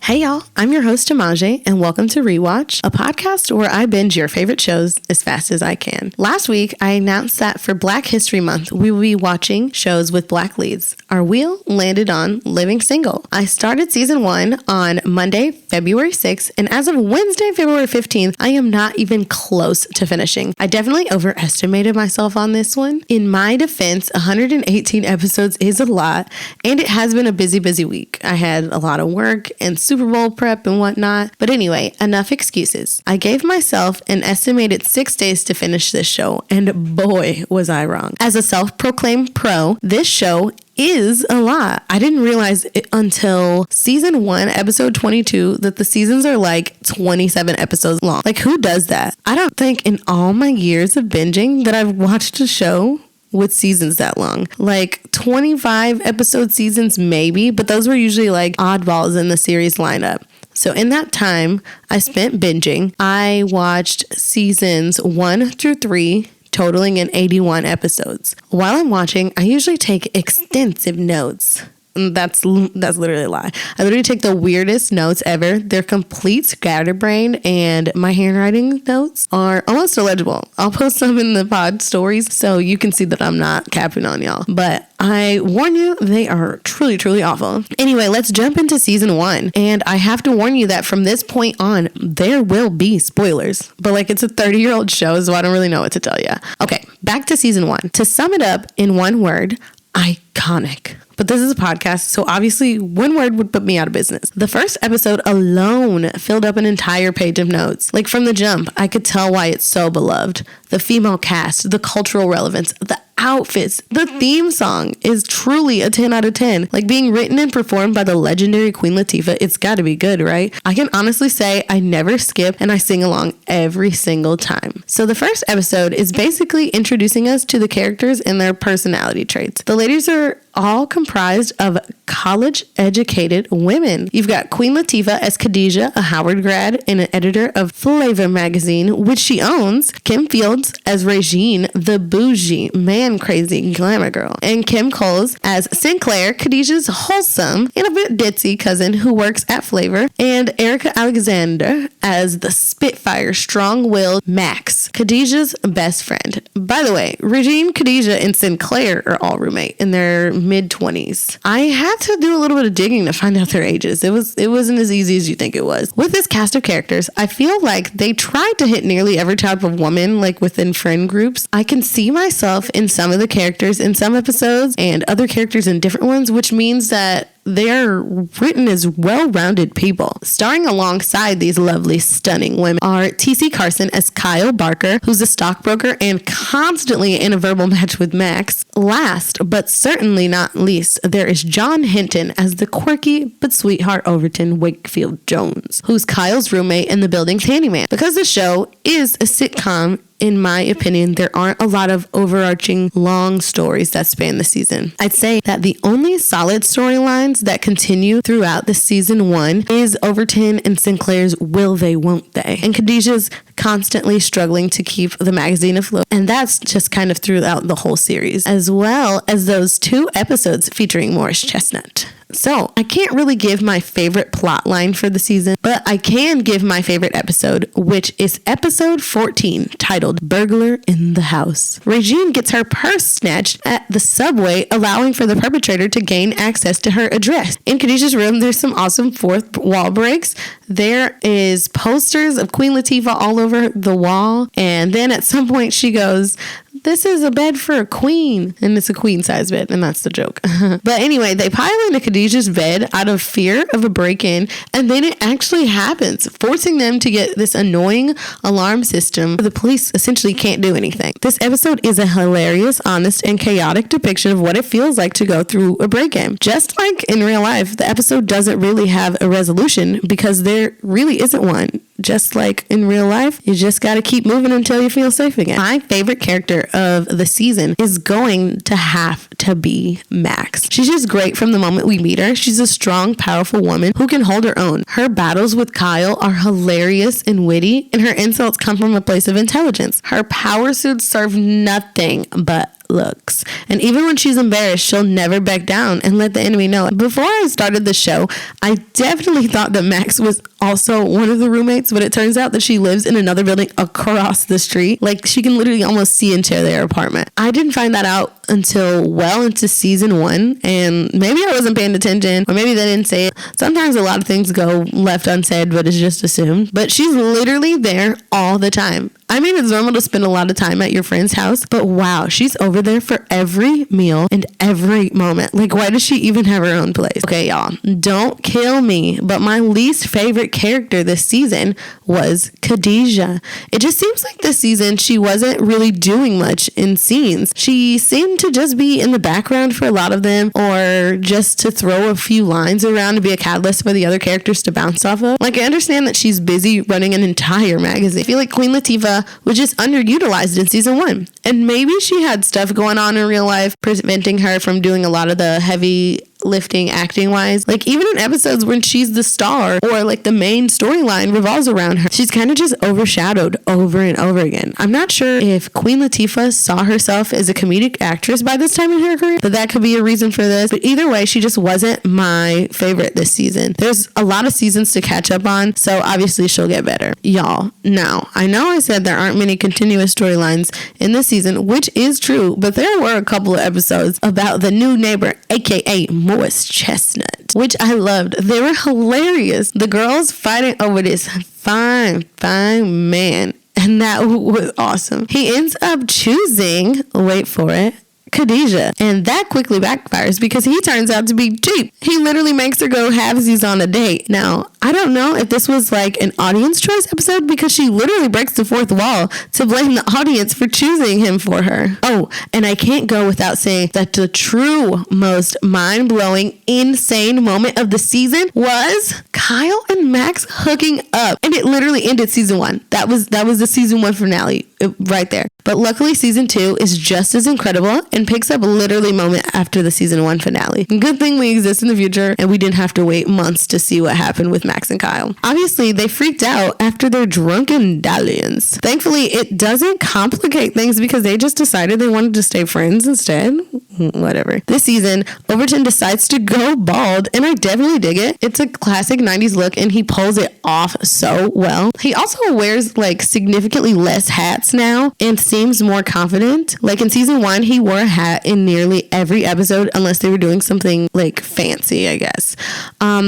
Hey y'all, I'm your host Amaje, and welcome to Rewatch, a podcast where I binge your favorite shows as fast as I can. Last week, I announced that for Black History Month, we will be watching shows with Black leads. Our wheel landed on Living Single. I started season 1 on Monday, February 6th, and as of Wednesday, February 15th, I am not even close to finishing. I definitely overestimated myself on this one. In my defense, 118 episodes is a lot, and it has been a busy week. I had a lot of work and Super Bowl prep and whatnot. But anyway, enough excuses. I gave myself an estimated 6 days to finish this show, and boy, was I wrong. As a self-proclaimed pro, this show is a lot. I didn't realize it until season 1, episode 22, that the seasons are like 27 episodes long. Like, who does that? I don't think in all my years of binging that I've watched a show with seasons that long. Like 25 episode seasons maybe, but those were usually like oddballs in the series lineup. So in that time I spent binging, I watched seasons 1 through 3, totaling in 81 episodes. While I'm watching, I usually take extensive notes. That's literally a lie. I literally take the weirdest notes ever. They're complete scatterbrained, and my handwriting notes are almost illegible. I'll post some in the pod stories so you can see that I'm not capping on y'all. But I warn you, they are truly awful. Anyway, let's jump into season 1. And I have to warn you that from this point on, there will be spoilers. But like, it's a 30-year-old show, so I don't really know what to tell you. Okay, back to season 1. To sum it up in one word, iconic. But this is a podcast, so obviously one word would put me out of business. The first episode alone filled up an entire page of notes. Like, from the jump, I could tell why it's so beloved. The female cast, the cultural relevance, the outfits, the theme song is truly a 10 out of 10. Like, being written and performed by the legendary Queen Latifah, it's gotta be good, right? I can honestly say I never skip and I sing along every single time. So the first episode is basically introducing us to the characters and their personality traits. The ladies are all comprised of college-educated women. You've got Queen Latifah as Khadijah, a Howard grad and an editor of Flavor magazine, which she owns. Kim Fields as Regine, the bougie, man-crazy glamour girl. And Kim Coles as Sinclair, Khadijah's wholesome and a bit ditzy cousin who works at Flavor. And Erica Alexander as the Spitfire, strong-willed Max, Khadijah's best friend. By the way, Regine, Khadijah, and Sinclair are all roommate in their mid-20s. I had to do a little bit of digging to find out their ages. It wasn't as easy as you think it was. With this cast of characters, I feel like they tried to hit nearly every type of woman, like within friend groups. I can see myself in some of the characters in some episodes and other characters in different ones, which means that they're written as well-rounded people. Starring alongside these lovely, stunning women are T.C. Carson as Kyle Barker, who's a stockbroker and constantly in a verbal match with Max. Last, but certainly not least, there is John Hinton as the quirky but sweetheart Overton Wakefield Jones, who's Kyle's roommate and the building's handyman. Because the show is a sitcom, in my opinion, there aren't a lot of overarching long stories that span the season. I'd say that the only solid storylines that continue throughout the season 1 is Overton and Sinclair's will they, won't they, and Khadijah's constantly struggling to keep the magazine afloat. And that's just kind of throughout the whole series, as well as those 2 episodes featuring Morris Chestnut. So I can't really give my favorite plot line for the season, but I can give my favorite episode, which is episode 14, titled Burglar in the House. Regine gets her purse snatched at the subway, allowing for the perpetrator to gain access to her address. In Khadijah's room, there's some awesome fourth wall breaks. There is posters of Queen Latifah all over the wall, and then at some point she goes, "This is a bed for a queen," and it's a queen size bed, and that's the joke. But anyway, they pile into Khadijah's bed out of fear of a break-in, and then it actually happens, forcing them to get this annoying alarm system where the police essentially can't do anything. This episode is a hilarious, honest, and chaotic depiction of what it feels like to go through a break-in. Just like in real life, the episode doesn't really have a resolution because there really isn't one. Just like in real life, you just got to keep moving until you feel safe again. My favorite character of the season is going to have to be Max. She's just great from the moment we meet her. She's a strong, powerful woman who can hold her own. Her battles with Kyle are hilarious and witty, and her insults come from a place of intelligence. Her power suits serve nothing but looks. And even when she's embarrassed, she'll never back down and let the enemy know. Before I started the show, I definitely thought that Max was also one of the roommates, but it turns out that she lives in another building across the street. Like, she can literally almost see into their apartment. I didn't find that out until well into season 1, and maybe I wasn't paying attention, or maybe they didn't say it. Sometimes a lot of things go left unsaid, but it's just assumed. But she's literally there all the time. I mean, it's normal to spend a lot of time at your friend's house, but wow, she's over there for every meal and every moment. Like, why does she even have her own place? Okay, y'all, don't kill me, but my least favorite character this season was Khadijah. It just seems like this season she wasn't really doing much in scenes. She seemed to just be in the background for a lot of them, or just to throw a few lines around to be a catalyst for the other characters to bounce off of. Like, I understand that she's busy running an entire magazine. I feel like Queen Latifah was just underutilized in season 1. And maybe she had stuff going on in real life preventing her from doing a lot of the heavy lifting acting wise. Like, even in episodes when she's the star or like the main storyline revolves around her, she's kind of just overshadowed over and over again. I'm not sure if Queen Latifah saw herself as a comedic actress by this time in her career, but that could be a reason for this. But either way, she just wasn't my favorite this season. There's a lot of seasons to catch up on, so obviously she'll get better. Y'all, now, I know I said there aren't many continuous storylines in this season, which is true, but there were a couple of episodes about the new neighbor, aka Morris Chestnut, which I loved. They were hilarious. The girls fighting over this fine man, and that was awesome. He ends up choosing, wait for it, Khadijah, and that quickly backfires because he turns out to be cheap. He literally makes her go halvesies on a date. Now, I don't know if this was like an audience choice episode, because she literally breaks the fourth wall to blame the audience for choosing him for her. Oh, and I can't go without saying that the true most mind-blowing, insane moment of the season was Kyle and Max hooking up, and it literally ended season 1. That was the season 1 finale right there. But luckily, season 2 is just as incredible and picks up literally a moment after the season 1 finale. Good thing we exist in the future and we didn't have to wait months to see what happened with Max and Kyle. Obviously, they freaked out after their drunken dalliance. Thankfully, it doesn't complicate things because they just decided they wanted to stay friends instead. Whatever. This season, Overton decides to go bald, and I definitely dig it. It's a classic 90s look, and he pulls it off so well. He also wears like significantly less hats now and seems more confident. Like in season 1, he wore a hat in nearly every episode unless they were doing something like fancy, I guess.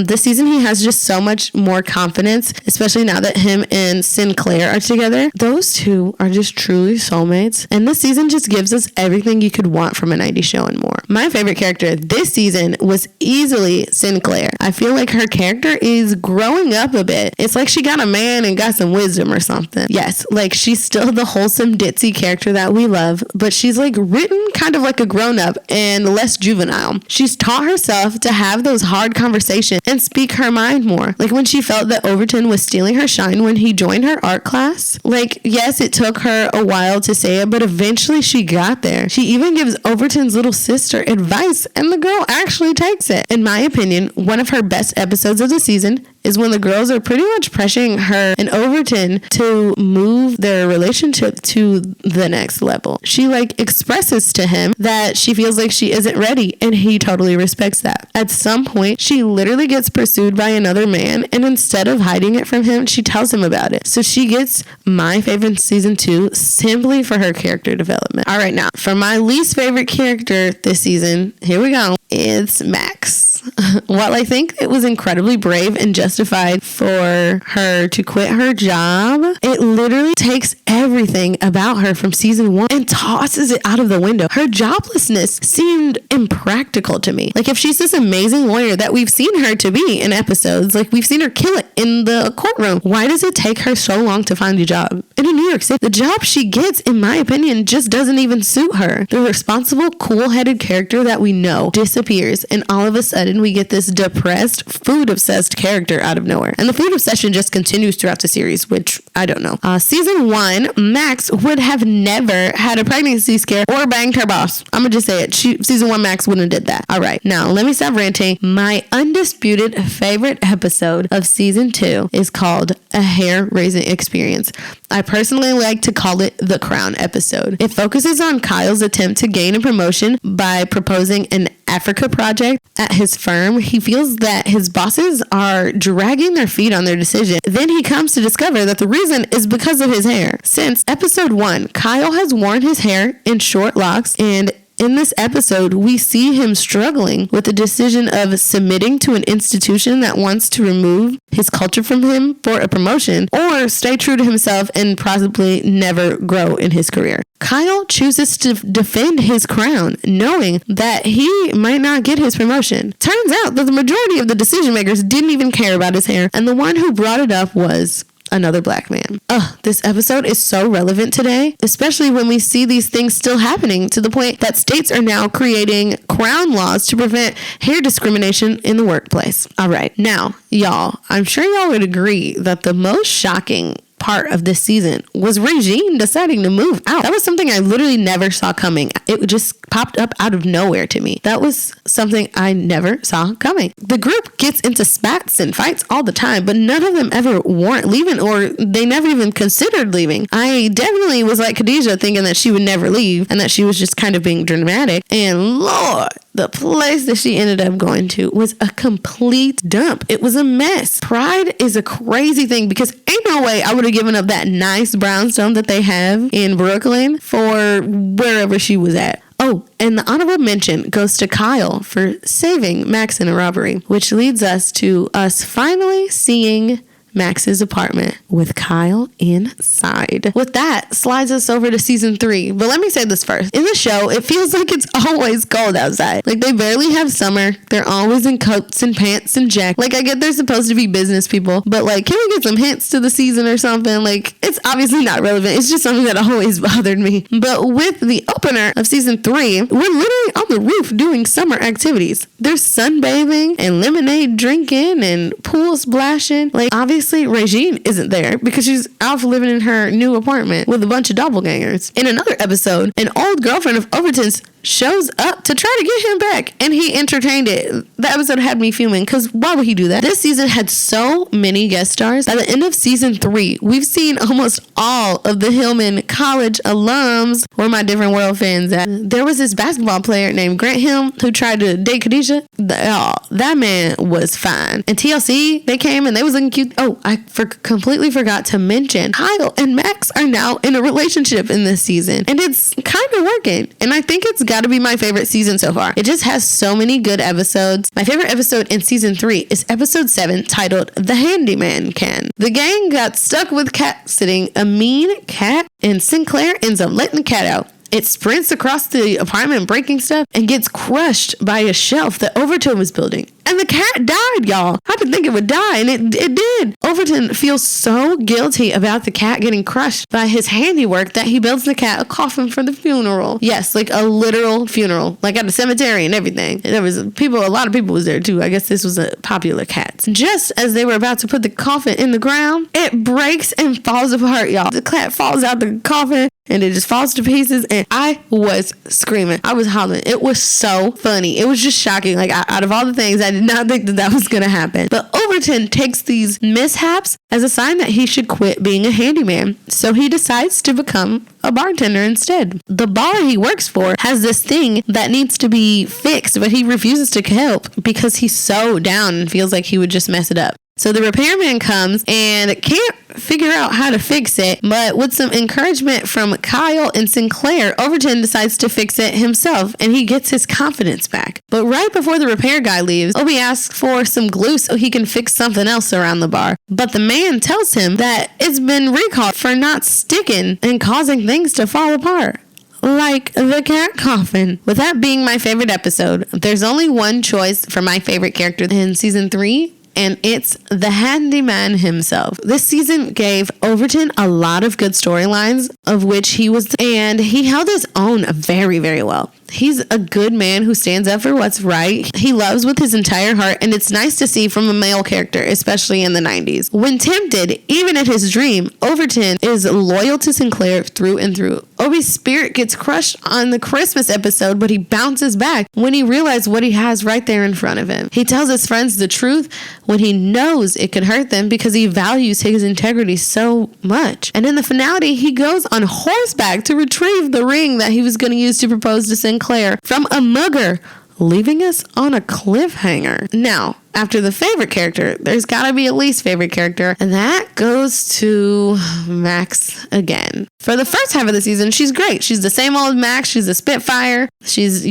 This season, he has just so much more confidence, especially now that him and Sinclair are together. Those two are just truly soulmates, and this season just gives us everything you could want from a 90s show and more. My favorite character this season was easily Sinclair. I feel like her character is growing up a bit. It's like she got a man and got some wisdom or something. Yes, like she's still the wholesome ditzy character that we love, but she's like written kind of like a grown-up and less juvenile. She's taught herself to have those hard conversations and speak her mind more. Like when she felt that Overton was stealing her shine when he joined her art class. Like, yes, it took her a while to say it, but eventually she got there. She even gives Overton's little sister advice, and the girl actually takes it. In my opinion, one of her best episodes of the season is when the girls are pretty much pressuring her and Overton to move their relationship to the next level. She like expresses to him that she feels like she isn't ready, and he totally respects that. At some point, she literally gets pursued by another man, and instead of hiding it from him, she tells him about it. So she gets my favorite season 2 simply for her character development. All right, now for my least favorite character this season, here we go. It's Max. While I think it was incredibly brave and justified for her to quit her job, it literally takes everything about her from season 1 and tosses it out of the window. Her joblessness seemed impractical to me. Like, if she's this amazing lawyer that we've seen her to be in episodes, like we've seen her kill it in the courtroom, why does it take her so long to find a job in New York City? The job she gets, in my opinion, just doesn't even suit her. The responsible, cool-headed character that we know disappears, and all of a sudden sudden we get this depressed, food-obsessed character out of nowhere. And the food obsession just continues throughout the series, which I don't know. Season 1, Max would have never had a pregnancy scare or banged her boss. I'm gonna just say it. Season 1, Max wouldn't have did that. All right, now let me stop ranting. My undisputed favorite episode of season 2 is called A Hair-Raising Experience. I personally like to call it the Crown episode. It focuses on Kyle's attempt to gain a promotion by proposing an Africa project at his firm. He feels that his bosses are dragging their feet on their decision. Then he comes to discover that the reason is because of his hair. Since episode 1, Kyle has worn his hair in short locks, and in this episode, we see him struggling with the decision of submitting to an institution that wants to remove his culture from him for a promotion, or stay true to himself and possibly never grow in his career. Kyle chooses to defend his crown, knowing that he might not get his promotion. Turns out that the majority of the decision makers didn't even care about his hair, and the one who brought it up was another black man. This episode is so relevant today, especially when we see these things still happening, to the point that states are now creating crown laws to prevent hair discrimination in the workplace. All right, now, y'all, I'm sure y'all would agree that the most shocking part of this season was Regine deciding to move out. That was something I literally never saw coming. It just popped up out of nowhere to me. That was something I never saw coming. The group gets into spats and fights all the time, but none of them ever weren't leaving, or they never even considered leaving. I definitely was like Khadijah, thinking that she would never leave and that she was just kind of being dramatic. And Lord, the place that she ended up going to was a complete dump. It was a mess. Pride is a crazy thing, because ain't no way I would have given up that nice brownstone that they have in Brooklyn for wherever she was at. Oh, and the honorable mention goes to Kyle for saving Max in a robbery, which leads us to us finally seeing Max's apartment with Kyle inside. With that, slides us over to season 3. But let me say this first. In the show, it feels like it's always cold outside. Like, they barely have summer. They're always in coats and pants and jackets. Like, I get they're supposed to be business people, but like, can we get some hints to the season or something? Like, it's obviously not relevant. It's just something that always bothered me. But with the opener of season 3, we're literally on the roof doing summer activities. There's sunbathing and lemonade drinking and pool splashing. Like, obviously Regine isn't there because she's out living in her new apartment with a bunch of doppelgangers. In another episode, an old girlfriend of Overton's shows up to try to get him back, and he entertained it. The episode had me fuming, because why would he do that? This season had so many guest stars. By the end of season 3, we've seen almost all of the Hillman College alums, where my different world fans at. There was this basketball player named Grant Hill who tried to date Khadijah. That man was fine. And TLC, they came and they was looking cute. Oh, I completely forgot to mention, Kyle and Max are now in a relationship in this season, and it's kind of working. And I think it's got to be my favorite season so far. It just has so many good episodes. My favorite episode in season 3 is episode 7, titled The Handyman Can. The gang got stuck with cat sitting, a mean cat, and Sinclair ends up letting the cat out. It sprints across the apartment breaking stuff and gets crushed by a shelf that Overton was building. And the cat died, y'all. I didn't think it would die, and it did. Overton feels so guilty about the cat getting crushed by his handiwork that he builds the cat a coffin for the funeral. Yes, like a literal funeral, like at a cemetery and everything. There was a lot of people was there too. I guess this was a popular cat. Just as they were about to put the coffin in the ground, it breaks and falls apart, y'all. The cat falls out the coffin and it just falls to pieces, and I was screaming. I was hollering. It was so funny. It was just shocking. Like, out of all the things, I did not think that was going to happen. But Overton takes these mishaps as a sign that he should quit being a handyman. So he decides to become a bartender instead. The bar he works for has this thing that needs to be fixed, but he refuses to help because he's so down and feels like he would just mess it up. So the repairman comes and can't figure out how to fix it, but with some encouragement from Kyle and Sinclair, Overton decides to fix it himself, and he gets his confidence back. But right before the repair guy leaves, Obi asks for some glue so he can fix something else around the bar. But the man tells him that it's been recalled for not sticking and causing things to fall apart. Like the cat coffin. With that being my favorite episode, there's only one choice for my favorite character in season 3, and it's the handyman himself. This season gave Overton a lot of good storylines, of which he was, and he held his own very, very well. He's a good man who stands up for what's right. He loves with his entire heart, and it's nice to see from a male character, especially in the 90s. When tempted, even at his dream, Overton is loyal to Sinclair through and through. Obi's spirit gets crushed on the Christmas episode, but he bounces back when he realizes what he has right there in front of him. He tells his friends the truth when he knows it could hurt them because he values his integrity so much. And in the finale, he goes on horseback to retrieve the ring that he was going to use to propose to Sinclair from a mugger, leaving us on a cliffhanger. Now, after the favorite character, there's got to be a least favorite character, and that goes to Max again. For the first half of the season, she's great. She's the same old Max. She's a spitfire. She's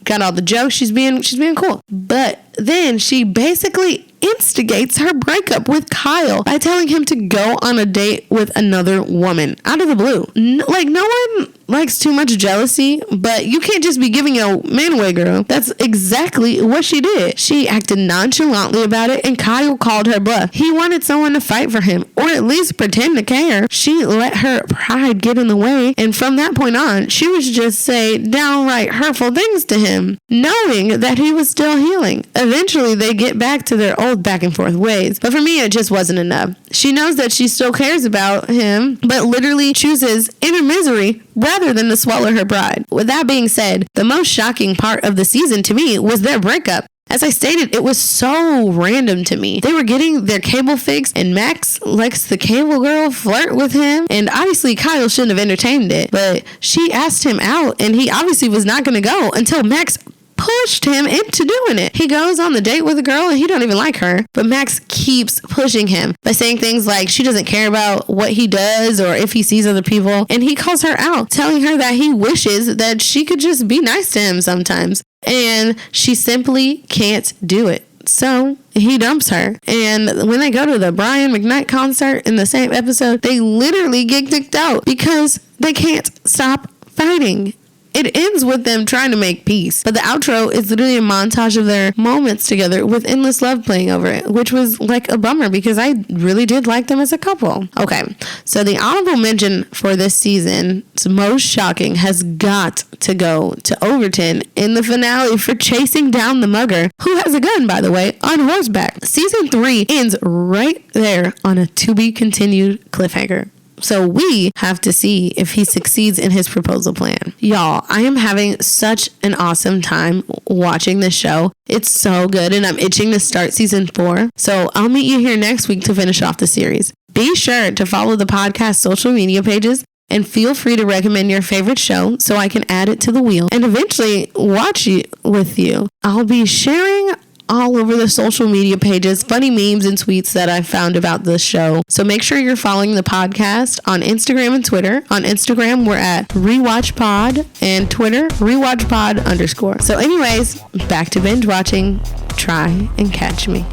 got all the jokes. She's being cool. But then she basically instigates her breakup with Kyle by telling him to go on a date with another woman out of the blue. No one likes too much jealousy, but you can't just be giving your man away, girl. That's exactly what she did. She acted nonchalantly about it, and Kyle called her bluff. He wanted someone to fight for him, or at least pretend to care. She let her pride get in the way, and from that point on, she would just say downright hurtful things to him, knowing that he was still healing. Eventually, they get back to their old back and forth ways, but for me, it just wasn't enough. She knows that she still cares about him, but literally chooses inner misery rather than to swallow her pride. With that being said, the most shocking part of the season to me was their breakup. As I stated, it was so random to me. They were getting their cable fixed, and Max lets the cable girl flirt with him. And obviously, Kyle shouldn't have entertained it, but she asked him out, and he obviously was not going to go until Max pushed him into doing it. He goes on the date with a girl and he don't even like her, but Max keeps pushing him by saying things like she doesn't care about what he does or if he sees other people, and he calls her out, telling her that he wishes that she could just be nice to him sometimes, and she simply can't do it. So he dumps her. And when they go to the Brian McKnight concert in the same episode, they literally get kicked out because they can't stop fighting. It ends with them trying to make peace, but the outro is literally a montage of their moments together with endless love playing over it, which was like a bummer because I really did like them as a couple. Okay, so the honorable mention for this season's most shocking has got to go to Overton in the finale for chasing down the mugger, who has a gun, by the way, on horseback. Season 3 ends right there on a to-be-continued cliffhanger. So we have to see if he succeeds in his proposal plan. Y'all, I am having such an awesome time watching this show. It's so good, and I'm itching to start season 4. So I'll meet you here next week to finish off the series. Be sure to follow the podcast social media pages, and feel free to recommend your favorite show so I can add it to the wheel and eventually watch it with you. I'll be sharing all over the social media pages funny memes and tweets that I found about this show. So make sure you're following the podcast on Instagram and Twitter. On Instagram, we're at RewatchPod, and Twitter, RewatchPod_. So anyways, back to binge watching. Try and catch me.